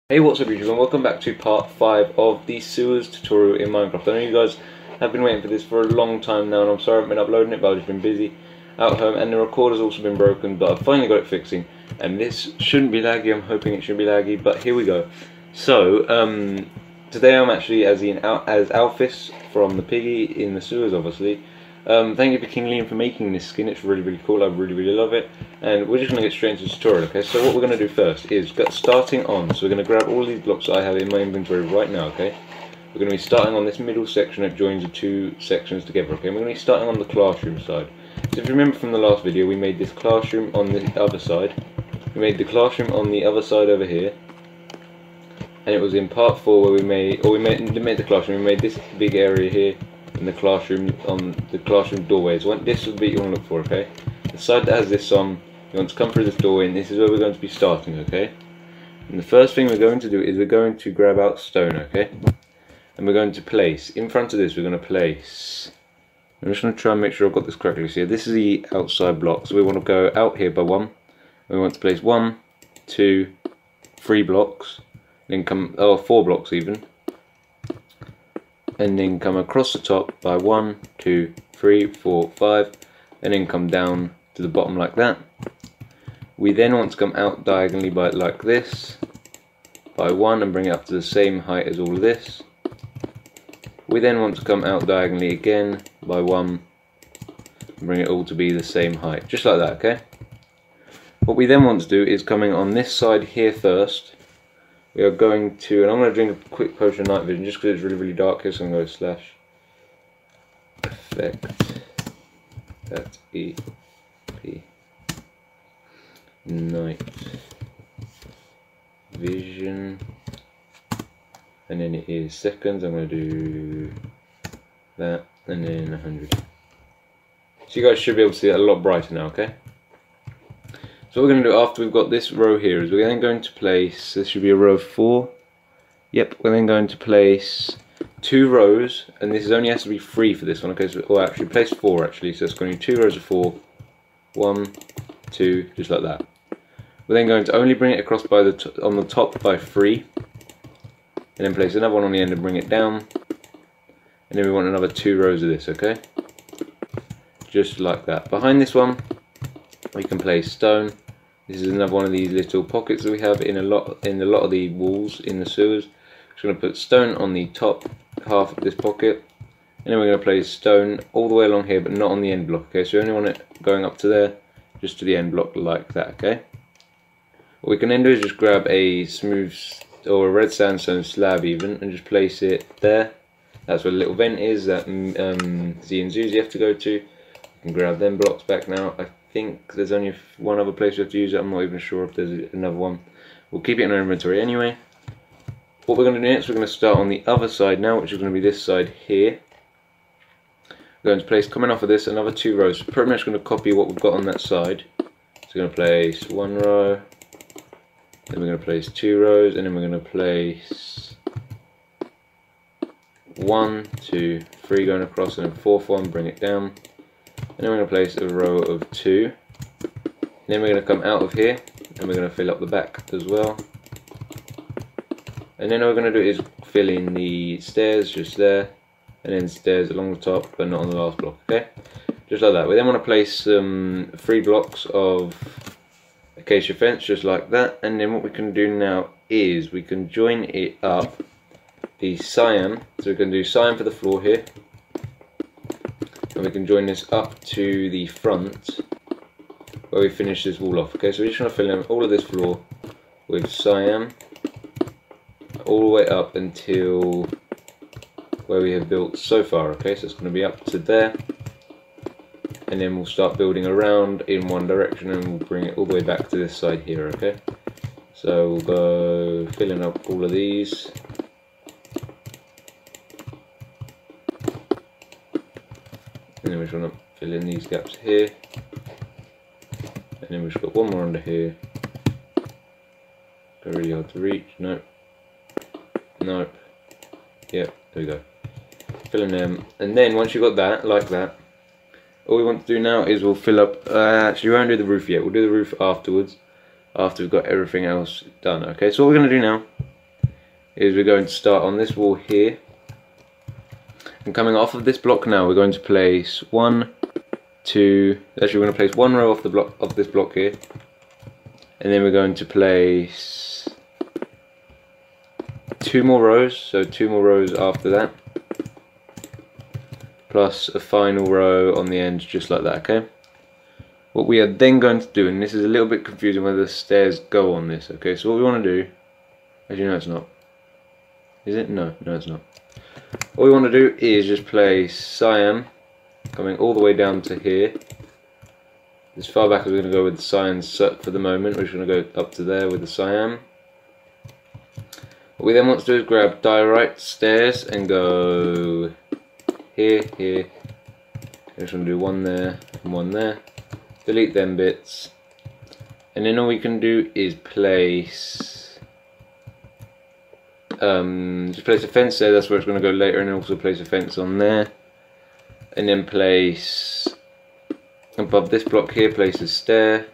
Hey, what's up YouTube, and welcome back to part 5 of the sewers tutorial in Minecraft. I know you guys have been waiting for this for a long time now, and I'm sorry I haven't been uploading it, but I've just been busy at home, and the recorder's also been broken, but I've finally got it fixing, and this shouldn't be laggy. I'm hoping it shouldn't be laggy, but here we go. So, today I'm actually as Alphys from the Piggy in the sewers, obviously. Thank you for King Liam for making this skin. It's really cool. I really love it. And we're just going to get straight into the tutorial, okay? So what we're going to do first is starting on. So we're going to grab all these blocks that I have in my inventory right now, okay? We're going to be starting on this middle section that joins the two sections together, okay? And we're going to be starting on the classroom side. So if you remember from the last video, we made this classroom on the other side. We made the classroom on the other side over here. And it was in part 4 where we made the classroom. We made this big area here in the classroom, on the classroom doorways. This is what you want to look for, okay? The side that has this on, you want to come through this doorway, and this is where we're going to be starting, okay? And the first thing we're going to do is we're going to grab out stone, okay? And we're going to place, in front of this, we're going to place, I'm just going to try and make sure I've got this correctly. So this is the outside block, so we want to go out here by 1. We want to place 1, 2, 3 blocks, then come, 4 blocks even. And then come across the top by 1, 2, 3, 4, 5, and then come down to the bottom like that. We then want to come out diagonally by like this, by 1, and bring it up to the same height as all of this. We then want to come out diagonally again by 1, and bring it all to be the same height, just like that, okay? What we then want to do is coming on this side here first. We are going to, and I'm going to drink a quick potion of night vision just because it's really dark here, so I'm going to go / effect at EP night vision, and then it is seconds. I'm going to do that, and then 100. So you guys should be able to see it a lot brighter now, okay? So what we're going to do after we've got this row here is we're then going to place, this should be a row of 4. Yep, we're then going to place 2 rows, and this only has to be 3 for this one, okay? So, or actually place 4 actually, so it's going to be 2 rows of 4, 1, 2, just like that. We're then going to only bring it across by on the top by 3, and then place another one on the end and bring it down, and then we want another 2 rows of this, okay? Just like that. Behind this one, we can place stone. This is another one of these little pockets that we have in a lot of the walls in the sewers. Just going to put stone on the top half of this pocket, and then we're going to place stone all the way along here, but not on the end block. Okay, so we only want it going up to there, just to the end block like that. Okay. What we can then do is just grab a smooth or a red sandstone slab even, and just place it there. That's where the little vent is that Z and Zuzi have to go to. You can grab them blocks back now. I think there's only one other place we have to use it. I'm not even sure if there's another one. We'll keep it in our inventory anyway. What we're going to do next, we're going to start on the other side now, which is going to be this side here. We're going to place, coming off of this, another 2 rows. Pretty much going to copy what we've got on that side. So we're going to place 1 row, then we're going to place 2 rows, and then we're going to place 1, 2, 3 going across, and then 4th one, bring it down. And then we're going to place a row of 2. Then we're going to come out of here, and we're going to fill up the back as well. And then all we're going to do is fill in the stairs just there, and then stairs along the top, but not on the last block, okay? Just like that. We then want to place 3 blocks of acacia fence, just like that. And then what we can do now is we can join it up, the cyan, so we can do cyan for the floor here. And we can join this up to the front where we finish this wall off. Okay, so we're just going to fill in all of this floor with cyan all the way up until where we have built so far. Okay, so it's going to be up to there, and then we'll start building around in one direction, and we'll bring it all the way back to this side here. Okay, so we'll go filling up all of these. And then we're just going to fill in these gaps here, and then we've just got one more under here. They're really hard to reach. Nope. Nope. Yep, there we go. Filling them, and then once you've got that, like that, all we want to do now is we'll fill up. Actually, we won't do the roof yet. We'll do the roof afterwards, after we've got everything else done. Okay, so what we're going to do now is we're going to start on this wall here, and coming off of this block now, we're going to place one, two. Actually, we're going to place one row off the block of this block here, and then we're going to place two more rows. So two more rows after that, plus a final row on the end, just like that. Okay. What we are then going to do, and this is a little bit confusing whether the stairs go on this. Okay. So what we want to do, as you know, it's not. Is it? No, it's not. What we want to do is just place cyan coming all the way down to here. As far back as we're going to go with the cyan for the moment, we're just going to go up to there with the cyan. What we then want to do is grab diorite stairs and go here, here. We're just going to do one there and one there. Delete them bits. And then all we can do is place just place a fence there, that's where it's going to go later, and then also place a fence on there. And then place above this block here, place a stair.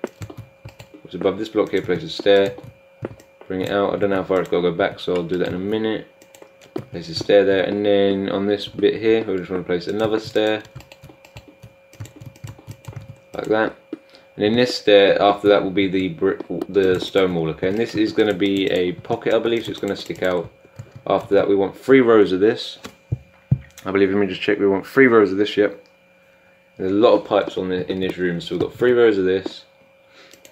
What's above this block here, place a stair. Bring it out. I don't know how far it's got to go back, so I'll do that in a minute. Place a stair there, and then on this bit here, we just want to place another stair. Like that. And then this stair after that will be the stone wall, okay? And this is going to be a pocket, I believe, so it's going to stick out. After that, we want 3 rows of this. I believe, let me just check, we want 3 rows of this, yep. There's a lot of pipes in this room, so we've got 3 rows of this.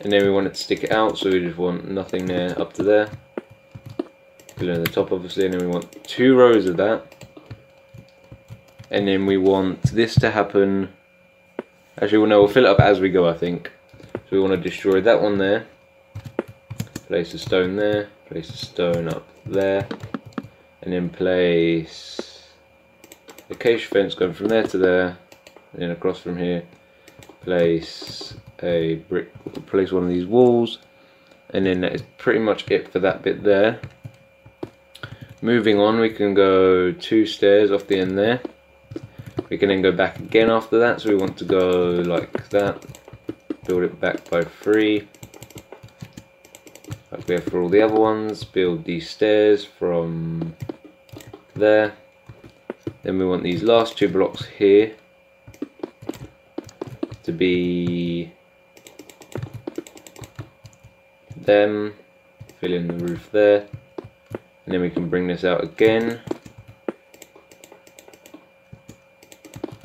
And then we want it to stick it out, so we just want nothing there up to there. Below the top, obviously, and then we want 2 rows of that. And then we want this to happen. Actually, well, no, we'll fill it up as we go, I think. So we want to destroy that one there. Place a stone there. Place a stone up there. And then place a acacia fence going from there to there. And then across from here. Place a brick. Place one of these walls. And then that is pretty much it for that bit there. Moving on, we can go 2 stairs off the end there. We can then go back again after that, so we want to go like that, build it back by 3, like we have for all the other ones, build these stairs from there, then we want these last 2 blocks here to be them, fill in the roof there, and then we can bring this out again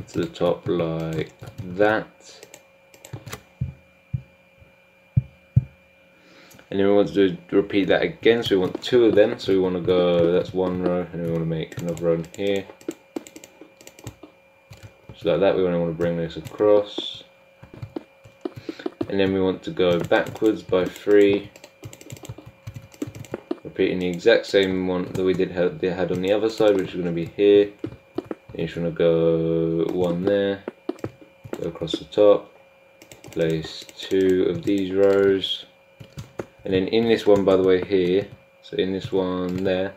to the top like that, and then we want to repeat that again, so we want 2 of them, so we want to go, that's 1 row, and then we want to make another row here, so like that. We want to bring this across, and then we want to go backwards by 3, repeating the exact same one that we had on the other side, which is going to be here. You just want to go 1 there, go across the top, place 2 of these rows, and then in this one, by the way, here, so in this one there,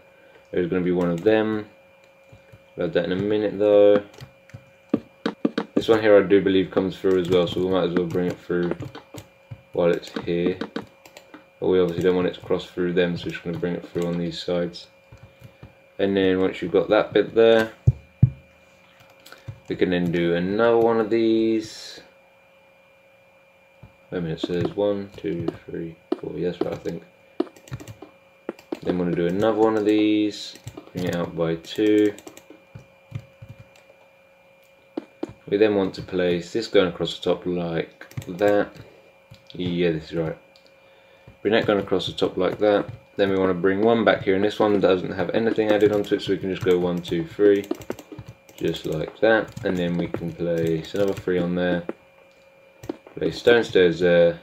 there's going to be 1 of them. I'll add that in a minute though. This one here I do believe comes through as well, so we might as well bring it through while it's here. But we obviously don't want it to cross through them, so we're just going to bring it through on these sides. And then once you've got that bit there, we can then do another one of these. Wait a minute, so there's 1, 2, 3, 4, yeah, that's right, I think. Then we're going to do another one of these, bring it out by 2. We then want to place this going across the top like that. Yeah, this is right. Bring that going across the top like that. Then we want to bring 1 back here, and this one doesn't have anything added onto it, so we can just go 1, 2, 3. Just like that, and then we can place another 3 on there, place stone stairs there,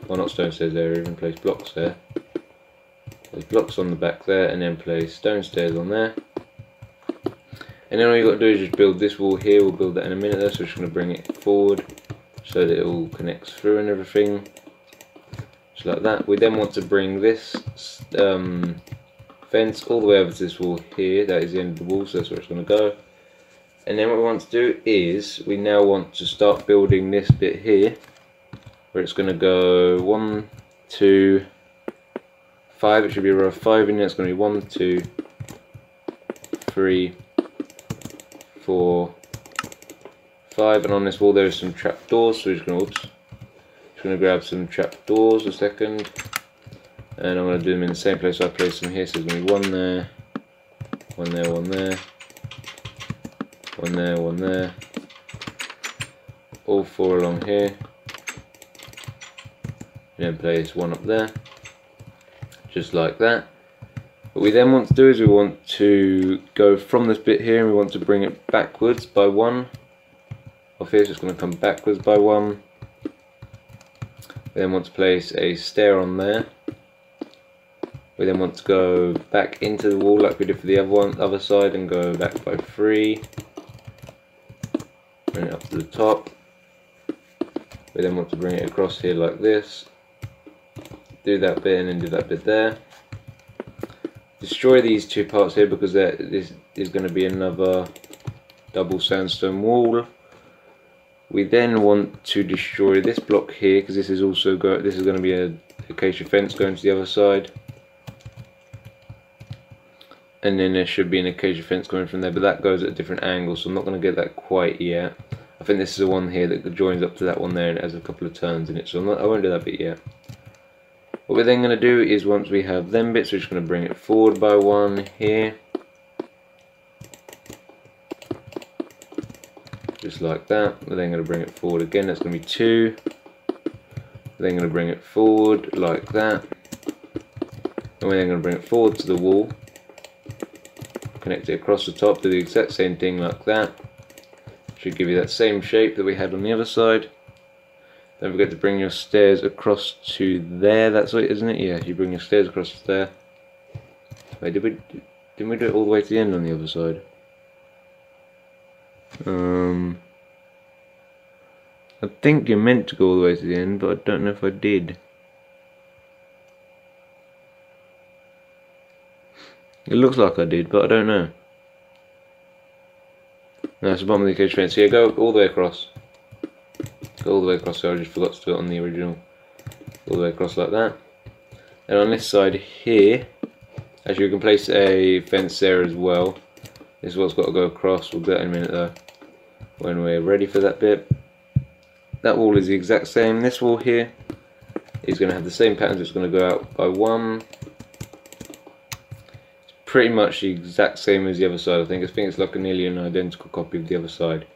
well, not stone stairs there, even place blocks there, place blocks on the back there, and then place stone stairs on there. And then all you've got to do is just build this wall here. We'll build that in a minute though, so we're just going to bring it forward so that it all connects through and everything, just like that. We then want to bring this fence all the way over to this wall here. That is the end of the wall, so that's where it's going to go. And then what we want to do is we now want to start building this bit here, where it's going to go 1, 2, 5. It should be a row of 5 in there. It's going to be 1, 2, 3, 4, 5. And on this wall there is some trapdoors. So we're just going to grab some trapdoors a second. And I'm going to do them in the same place I placed them here. So there's going to be 1 there, 1 there, 1 there, 1 there, 1 there. All 4 along here. And then place 1 up there. Just like that. What we then want to do is we want to go from this bit here and we want to bring it backwards by 1. Off here, so it's going to come backwards by 1. We then want to place a stair on there. We then want to go back into the wall like we did for the other side and go back by 3. Bring it up to the top. We then want to bring it across here like this. Do that bit and then do that bit there. Destroy these 2 parts here because this is going to be another double sandstone wall. We then want to destroy this block here because this is going to be a acacia fence going to the other side. And then there should be an acacia fence coming from there, but that goes at a different angle, so I'm not going to get that quite yet. I think this is the one here that joins up to that one there and it has a couple of turns in it, so I won't do that bit yet. What we're then going to do is once we have them bits, we're just going to bring it forward by 1 here. Just like that. We're then going to bring it forward again, that's going to be 2. We're then going to bring it forward like that. And we're then going to bring it forward to the wall. Connect it across the top, do the exact same thing like that. Should give you that same shape that we had on the other side. Don't forget to bring your stairs across to there, that's it, isn't it? Yeah, you bring your stairs across to there. Wait, didn't we do it all the way to the end on the other side? I think you're meant to go all the way to the end, but I don't know if I did. It looks like I did, but I don't know. No, it's the bottom of the acacia fence. Yeah, go all the way across. Go all the way across, so I just forgot to do it on the original. All the way across like that. And on this side here, actually we can place a fence there as well. This is what's got to go across. We'll do that in a minute though, when we're ready for that bit. That wall is the exact same. This wall here is going to have the same patterns. It's going to go out by 1. Pretty much the exact same as the other side. I think it's like nearly an identical copy of the other side.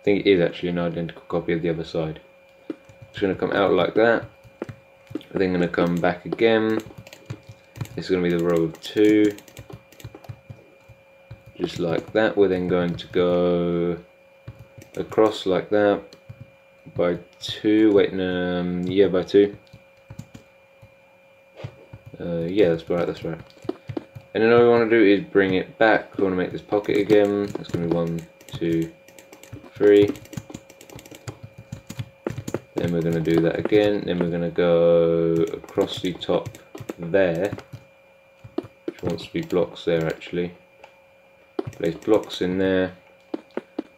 I think it is actually an identical copy of the other side. It's going to come out like that. We're then going to come back again. This is going to be the row of 2. Just like that. We're then going to go across like that by 2. Wait, no, yeah, by 2. Yeah, that's right. That's right. And then all we want to do is bring it back. We want to make this pocket again. That's going to be 1, 2, 3. Then we're going to do that again. Then we're going to go across the top there, which wants to be blocks there actually. Place blocks in there.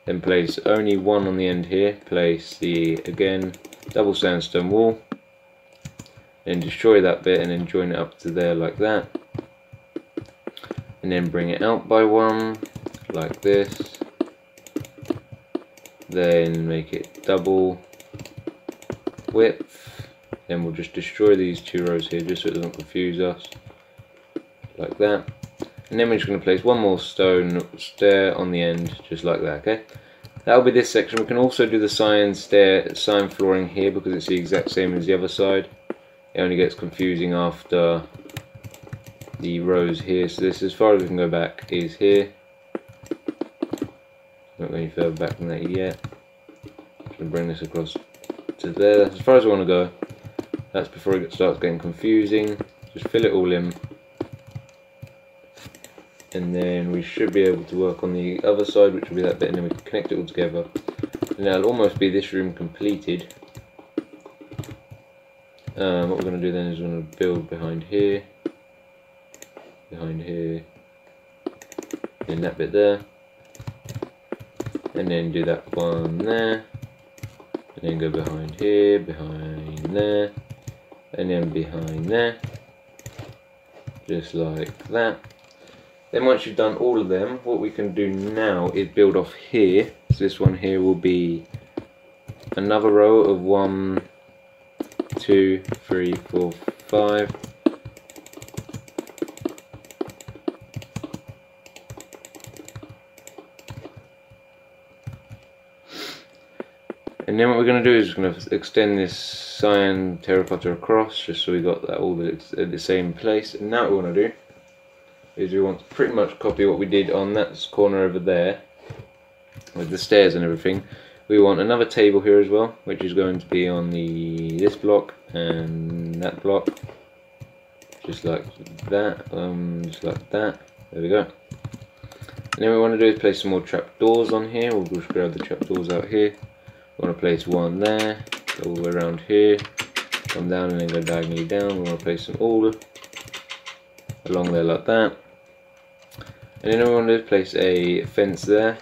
Then place only 1 on the end here. Place the, again, double sandstone wall. Then destroy that bit and then join it up to there like that. And then bring it out by 1, like this. Then make it double width. Then we'll just destroy these 2 rows here just so it doesn't confuse us. Like that. And then we're just going to place 1 more stone stair on the end, just like that, okay? That'll be this section. We can also do the sign flooring here because it's the exact same as the other side. It only gets confusing after the rows here, so this, as far as we can go back, is here. Not going any further back than that yet. Just going to bring this across to there. That's as far as I want to go. That's before it starts getting confusing. Just fill it all in. And then we should be able to work on the other side, which will be that bit, and then we can connect it all together. And that'll almost be this room completed. What we're going to do then is we're going to build behind here. Behind here, and that bit there, and then do that one there, and then go behind here, behind there, and then behind there, just like that. Then once you've done all of them, what we can do now is build off here. So this one here will be another row of 1, 2, 3, 4, 5. And then what we're going to do is we're going to extend this cyan terracotta across, just so we got that all at the same place. And now what we want to do is we want to pretty much copy what we did on that corner over there, with the stairs and everything. We want another table here as well, which is going to be on this block and that block, just like that, just like that. There we go. And then what we want to do is place some more trapdoors on here. We'll just grab the trapdoors out here. We want to place one there, go all the way around here, come down and then go diagonally down. We want to place them all along there like that. And then we want to place a fence there.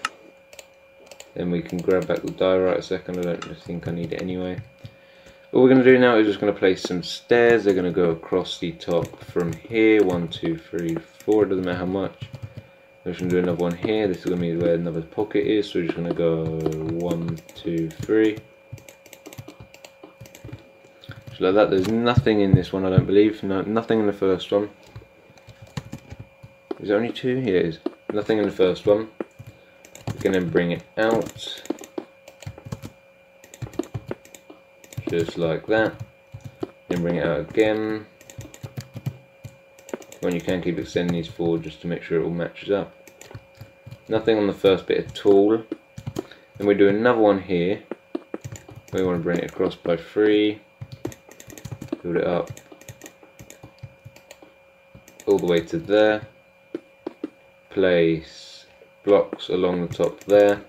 Then we can grab back the die right a second. I don't think I need it anyway. What we're going to do now is just going to place some stairs. They're going to go across the top from here. 1, 2, 3, 4. It doesn't matter how much. We're just going to do another one here. This is going to be where another pocket is. So we're just going to go 1, 2, 3. Just like that. There's nothing in this one, I don't believe. No, nothing in the first one. Is there only 2? Here it is. Nothing in the first one. We can then bring it out. Just like that. Then bring it out again. When you can keep extending these forward just to make sure it all matches up. Nothing on the first bit at all. Then we do another one here. We want to bring it across by 3. Build it up all the way to there. Place blocks along the top there.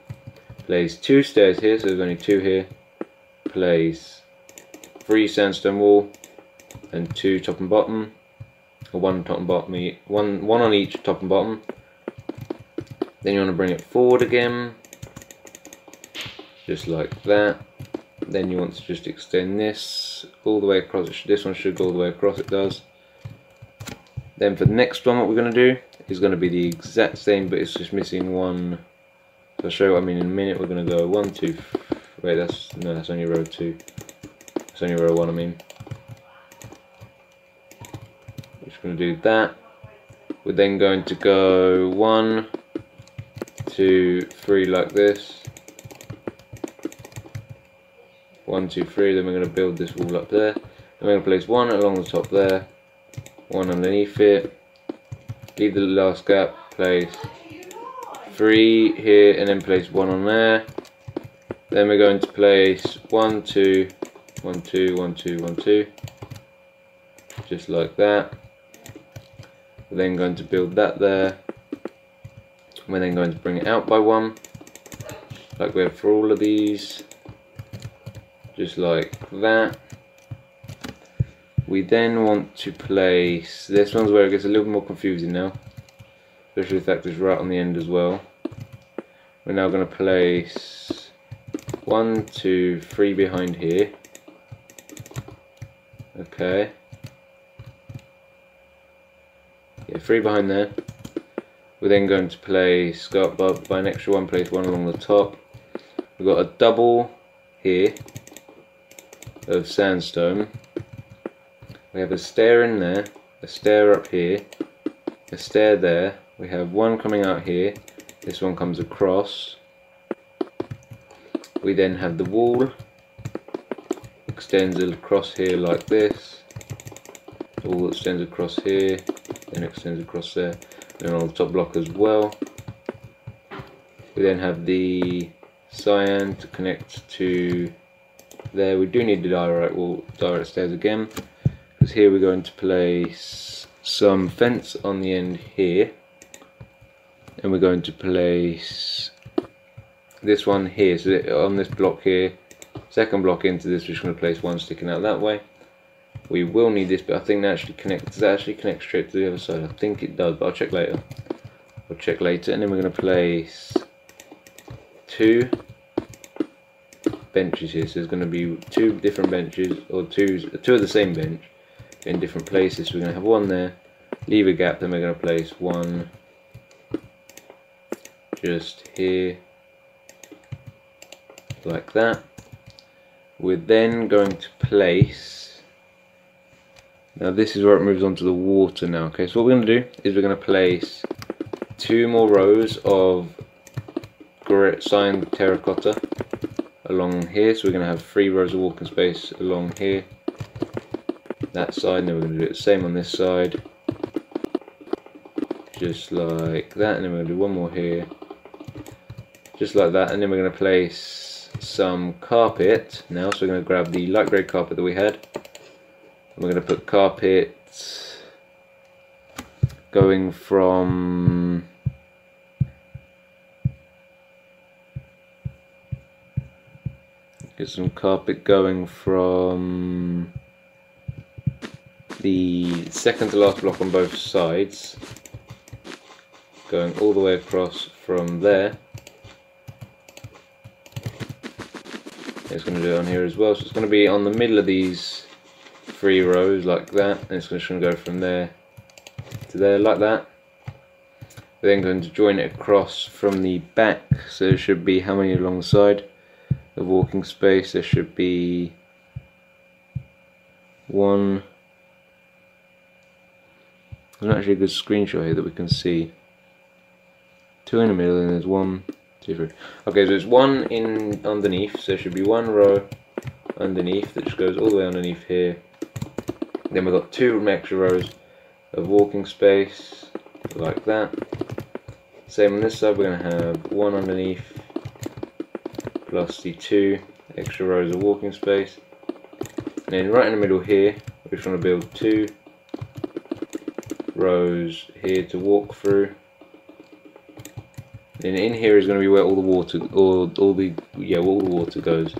Place 2 stairs here, so there's only 2 here. Place 3 sandstone wall and 2 top and bottom. Or 1 top and bottom, one on each top and bottom. Then you want to bring it forward again, just like that. Then you want to just extend this all the way across. This one should go all the way across, it does. Then for the next one, what we're going to do is going to be the exact same, but it's just missing one. So I'll show you what I mean in a minute. We're going to go 1, 2, wait, that's only row 2. It's only row 1, I mean. Going to do that. We're then going to go 1, 2, 3 like this. 1, 2, 3. Then we're going to build this wall up there. Then we're going to place 1 along the top there, 1 underneath it. Leave the last gap. Place 3 here, and then place 1 on there. Then we're going to place 1, 2, 1, 2, 1, 2, 1, 2, just like that. We're then going to build that there. We're then going to bring it out by 1, like we have for all of these, just like that. We then want to place, this one's where it gets a little more confusing now, especially the fact it's right on the end as well. We're now going to place 1, 2, 3 behind here. Okay. Yeah, 3 behind there. We're then going to place, go up by an extra 1, place 1 along the top. We've got a double here of sandstone. We have a stair in there, a stair up here, a stair there. We have 1 coming out here. This one comes across. We then have the wall, extends across here like this. The wall extends across here. Then extends across there, and on the top block as well. We then have the cyan to connect to there. We do need the direct stairs again, because here we're going to place some fence on the end here, and we're going to place this one here. So on this block here, second block into this, we're just going to place 1 sticking out that way. We will need this, but I think that actually connects. Does that actually connect straight to the other side? I think it does, but I'll check later. I'll check later. And then we're going to place 2 benches here. So there's going to be 2 different benches, or two of the same bench in different places. So we're going to have 1 there, leave a gap, then we're going to place one just here, like that. We're then going to place, now this is where it moves on to the water now, okay, so what we're going to do is we're going to place 2 more rows of cyan terracotta along here, so we're going to have 3 rows of walking space along here, that side, and then we're going to do it the same on this side, just like that, and then we're going to do 1 more here, just like that, and then we're going to place some carpet now, so we're going to grab the light grey carpet that we had, and we're going to put carpet going from some carpet going from the second to last block on both sides, going all the way across from there. It's going to do it on here as well, so it's going to be on the middle of these 3 rows like that, and it's just going to go from there to there like that. We're then going to join it across from the back, so there should be how many along the side of walking space? There should be 1. There's actually a good screenshot here that we can see. 2 in the middle, and there's 1, 2, 3. Okay, so it's 1 in underneath, so there should be 1 row underneath that just goes all the way underneath here. Then we've got 2 extra rows of walking space, like that. Same on this side, we're going to have 1 underneath, plus the 2 extra rows of walking space. And then right in the middle here, we're just going to build 2 rows here to walk through. And in here is going to be where all the water, all the water goes.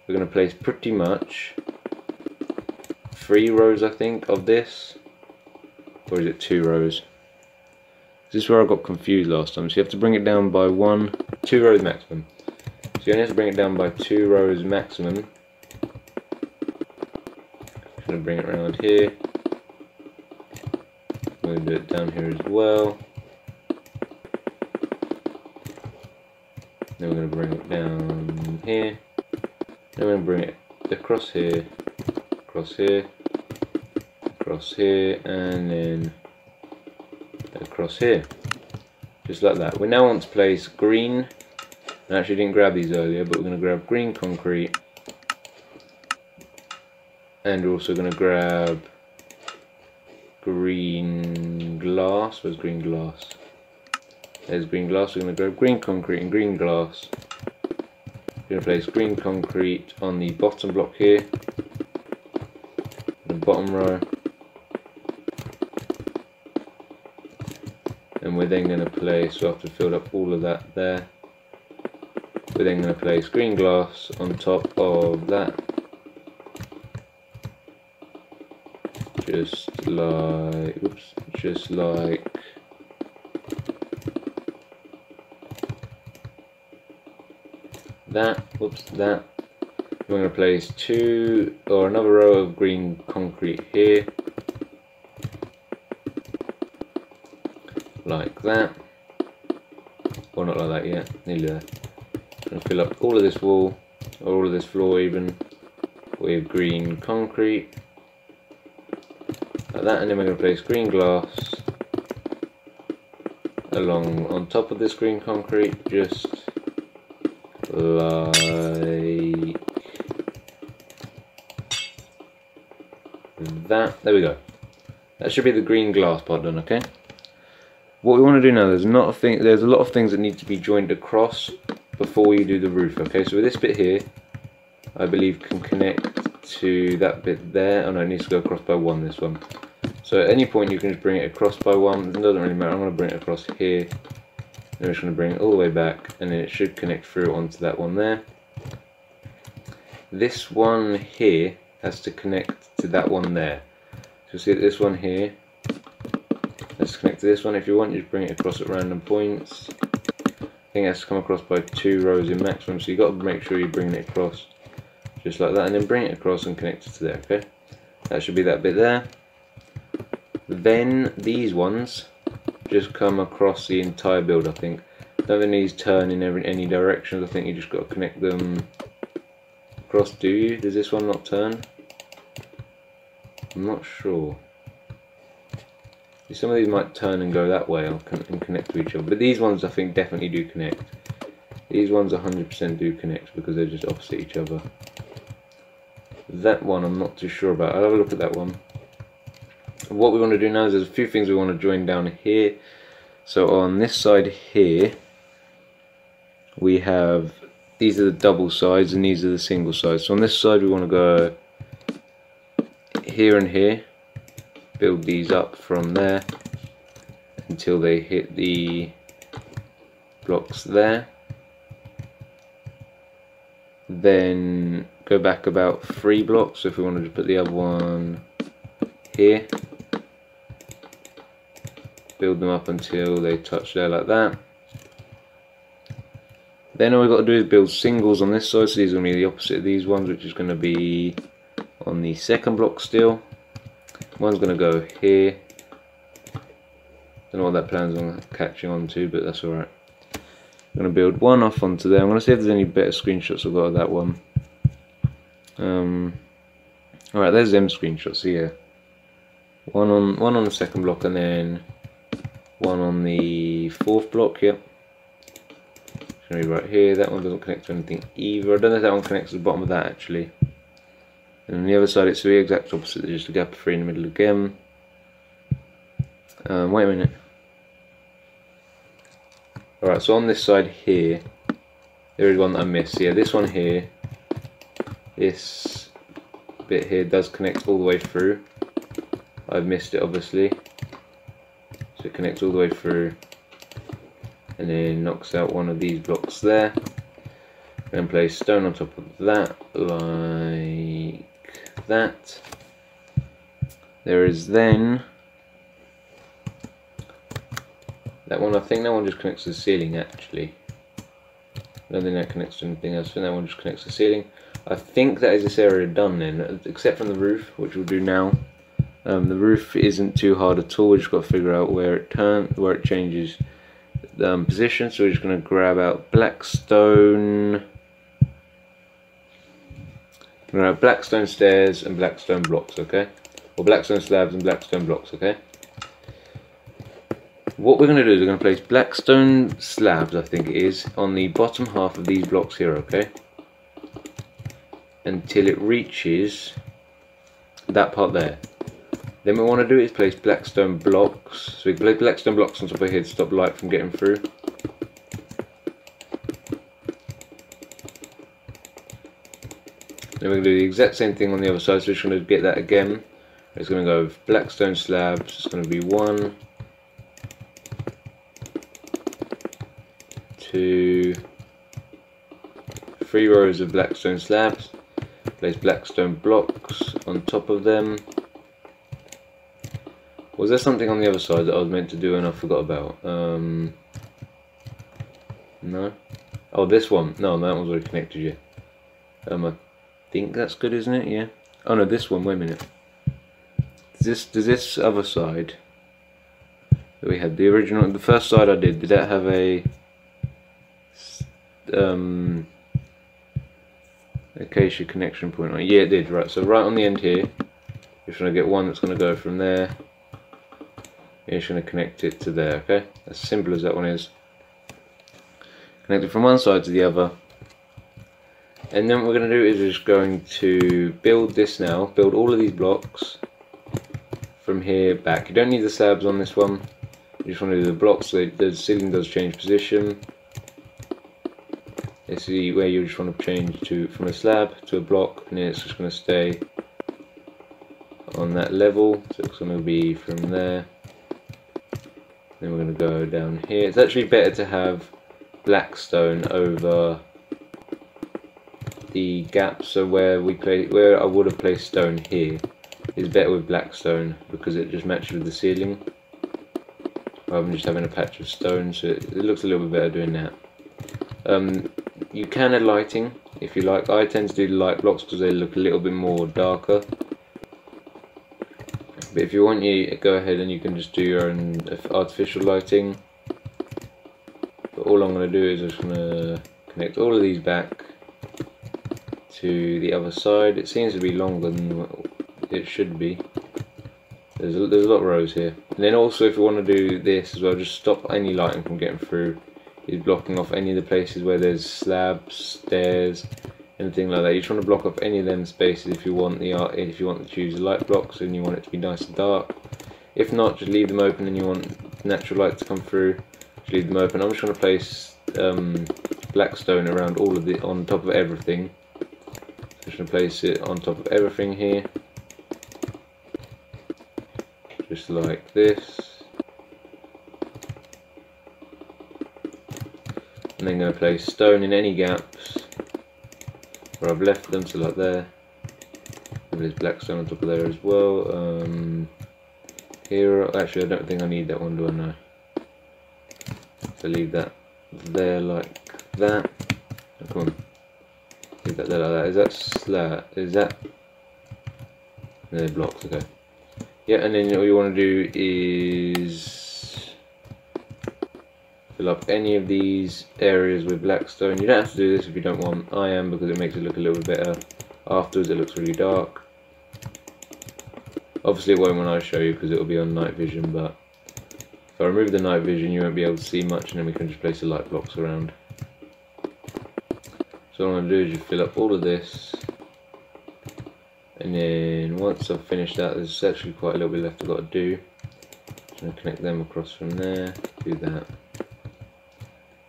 We're going to place pretty much 3 rows, I think, of this, or is it 2 rows? This is where I got confused last time. So you have to bring it down by 2 rows maximum. So you only have to bring it down by 2 rows maximum. I'm going to bring it around here. I'm going to do it down here as well. Then we're going to bring it down here. Then we're going to bring it across here, across here, across here, and then across here. Just like that. We now want to place green. I actually didn't grab these earlier, but we're going to grab green concrete. And we're also going to grab green glass. Where's green glass? There's green glass. We're going to grab green concrete and green glass. We're going to place green concrete on the bottom block here, the bottom row, and we're then going to place, so after filled up all of that there, we're then going to place green glass on top of that, just like that. That. We're going to place another row of green concrete here, like that. Well, not like that yet, nearly there. Going to fill up all of this wall, or all of this floor even, with green concrete, like that, and then we're going to place green glass along on top of this green concrete, just like that. There we go. That should be the green glass part done. Okay. What we want to do now, there's a lot of things that need to be joined across before we do the roof. Okay, so with this bit here, I believe can connect to that bit there. Oh no, it needs to go across by 1. This one. So at any point you can just bring it across by 1. It doesn't really matter. I'm going to bring it across here. Then we're just going to bring it all the way back, and then it should connect through onto that one there. This one here has to connect to that one there. So you'll see that this one here, let's connect to this one. If you want, you just bring it across at random points. I think it has to come across by 2 rows in maximum, so you've got to make sure you're bringing it across just like that, and then bring it across and connect it to there. Okay, that should be that bit there. Then these ones just come across the entire build, I think. None of these turn in any directions. I think you just got to connect them across. Do you? Does this one not turn? I'm not sure. Some of these might turn and go that way and connect to each other, but these ones I think definitely do connect. These ones 100% do connect because they're just opposite each other. That one I'm not too sure about. I'll have a look at that one. What we want to do now is there's a few things we want to join down here. So on this side here, we have, these are the double sides and these are the single sides. So on this side we want to go here and here, build these up from there until they hit the blocks there. Then go back about 3 blocks. So if we wanted to put the other one here, build them up until they touch there like that. Then all we've got to do is build singles on this side, so these are going to be the opposite of these ones, which is going to be on the second block still. One's going to go here. Don't know what that plan's on catching on to, but that's alright. I'm going to build one off onto there. I'm going to see if there's any better screenshots I've got of that one. Alright, there's them screenshots here. One on the second block and then one on the fourth block, yep. It's going to be right here. That one doesn't connect to anything either. I don't know if that one connects to the bottom of that actually. And on the other side it's the exact opposite, there's just a gap of 3 in the middle again. Wait a minute. Alright, so on this side here, there is one that I missed. Yeah, this one here, this bit here does connect all the way through. I've missed it obviously. So it connects all the way through and then knocks out one of these blocks there. Then place stone on top of that, like that. There is then that one. I think that one just connects to the ceiling actually. I don't think that connects to anything else. I think that one just connects to the ceiling. I think that is this area done then, except from the roof, which we'll do now. The roof isn't too hard at all. We just got to figure out where it changes position. So we're just going to grab out blackstone. Blackstone stairs and blackstone blocks, okay? Or blackstone slabs and blackstone blocks, okay? What we're going to do is we're going to place blackstone slabs, I think it is, on the bottom half of these blocks here, okay? Until it reaches that part there. Then what we want to do is place blackstone blocks. So we place blackstone blocks on top of here to stop light from getting through. Then we're going to do the exact same thing on the other side, so we're just going to get that again. It's going to go with blackstone slabs. It's going to be 1, 2, 3 rows of blackstone slabs. Place blackstone blocks on top of them. Was there something on the other side that I was meant to do and I forgot about? No? Oh, this one. No, that one's already connected, yeah. I think that's good, isn't it? Yeah. Oh no, this one, wait a minute. Does this other side that we had, the original, the first side I did that have a acacia connection point on it? Yeah, it did, right. So right on the end here, you're trying to get one that's going to go from there. You're just going to connect it to there, okay? As simple as that one is. Connect it from one side to the other. And then what we're going to do is we're just going to build this now. Build all of these blocks from here back. You don't need the slabs on this one. You just want to do the blocks so the ceiling does change position. This is where you just want to change to from a slab to a block, and then it's just going to stay on that level. So it's going to be from there. Then we're going to go down here. It's actually better to have blackstone over the gap. So where I would have placed stone here is better with blackstone because it just matches with the ceiling rather than just having a patch of stone. So it looks a little bit better doing that. You can add lighting if you like. I tend to do the light blocks because they look a little bit more darker. But if you want, you go ahead and you can just do your own artificial lighting. But all I'm going to do is I'm just going to connect all of these back to the other side. It seems to be longer than it should be. There's a lot of rows here. And then also, if you want to do this as well, just stop any lighting from getting through. Is blocking off any of the places where there's slabs, stairs, anything like that. You just want to block off any of them spaces if you want to choose the light blocks and you want it to be nice and dark. If not, just leave them open and you want natural light to come through. Just leave them open. I'm just going to place black stone around all of on top of everything. Just going to place it on top of everything here, just like this. And then going to place stone in any gaps where I've left them, so like there. And there's black stone on top of there as well. Here, actually I don't think I need that one, do I? No. So leave that there like that. Oh, come on. Leave that there like that. Is that slab? Is that? They're blocks, okay. Yeah, and then all you want to do is fill up any of these areas with black stone. You don't have to do this if you don't want. I am, because it makes it look a little bit better. Afterwards it looks really dark. Obviously it won't when I show you because it will be on night vision, but if I remove the night vision you won't be able to see much, and then we can just place the light blocks around. So what I'm going to do is just fill up all of this, and then once I've finished that, there's actually quite a little bit left I've got to do. Just going to connect them across from there, do that.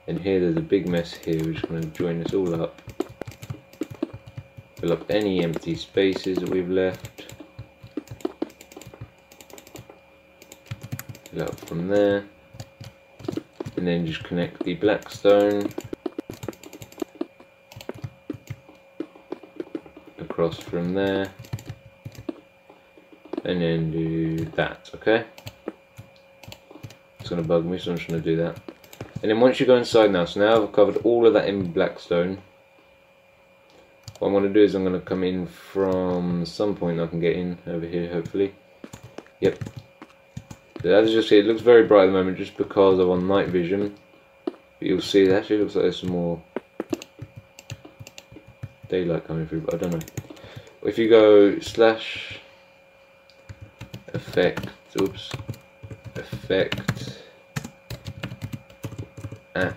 And here there's a big mess here, we're just going to join this all up. Fill up any empty spaces that we've left. Fill up from there. And then just connect the black stone across from there. And then do that, okay? It's going to bug me, so I'm just going to do that. And then once you go inside now, so now I've covered all of that in black stone. What I'm going to do is I'm going to come in from some point I can get in over here, hopefully. Yep. So as you see, it looks very bright at the moment just because I'm on night vision. But you'll see it actually looks like there's some more daylight coming through, but I don't know. If you go slash effect, oops, effect at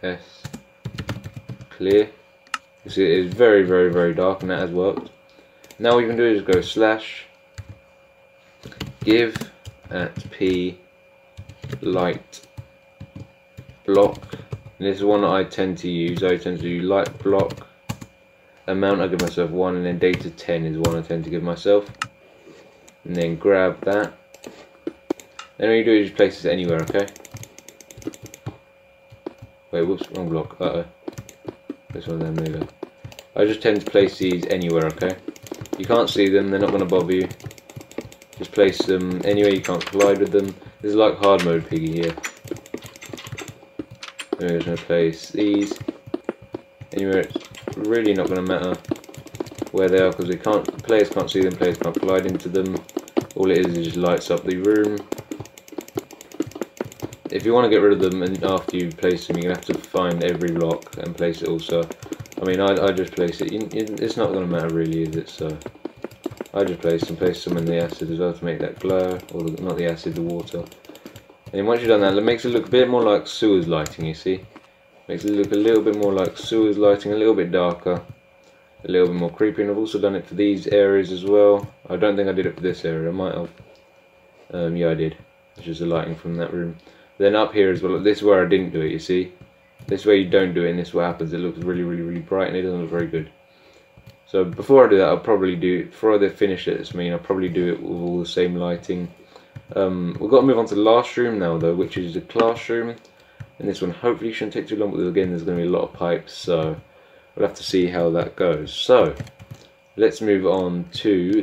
S clear, you see it is very, very, very dark, and that has worked. Now what you can do is go slash give at P light block. And this is one that I tend to use. I tend to do light block amount, I give myself 1, and then data 10 is one I tend to give myself. And then grab that. Then all you do is just place this anywhere, okay? Wait, whoops, wrong block. Uh-oh. This one, there we go. I just tend to place these anywhere, okay? You can't see them, they're not going to bother you. Just place them anywhere you can't collide with them. This is like hard mode Piggy here. We're just going to place these anywhere. It's really not going to matter where they are because players can't see them, players can't collide into them. All it is just lights up the room. If you want to get rid of them and after you place them, you're going to have to find every block and place it also. I mean, I just place it. It's not going to matter really, is it? So I just place some in the acid as well to make that glow, or not the acid, the water. And then once you've done that, it makes it look a bit more like sewers lighting, you see. Makes it look a little bit more like sewers lighting, a little bit darker, a little bit more creepy. And I've also done it for these areas as well. I don't think I did it for this area, I might have. Yeah, I did. It's just the lighting from that room. Then up here as well, this is where I didn't do it, you see. This way you don't do it, and this is what happens. It looks really, really, really bright, and it doesn't look very good. So before I do that, I'll probably do, before I finish it, I'll probably do it with all the same lighting. We've got to move on to the last room now though, which is the classroom. And this one hopefully shouldn't take too long, but again there's going to be a lot of pipes, so we'll have to see how that goes. So let's move on to the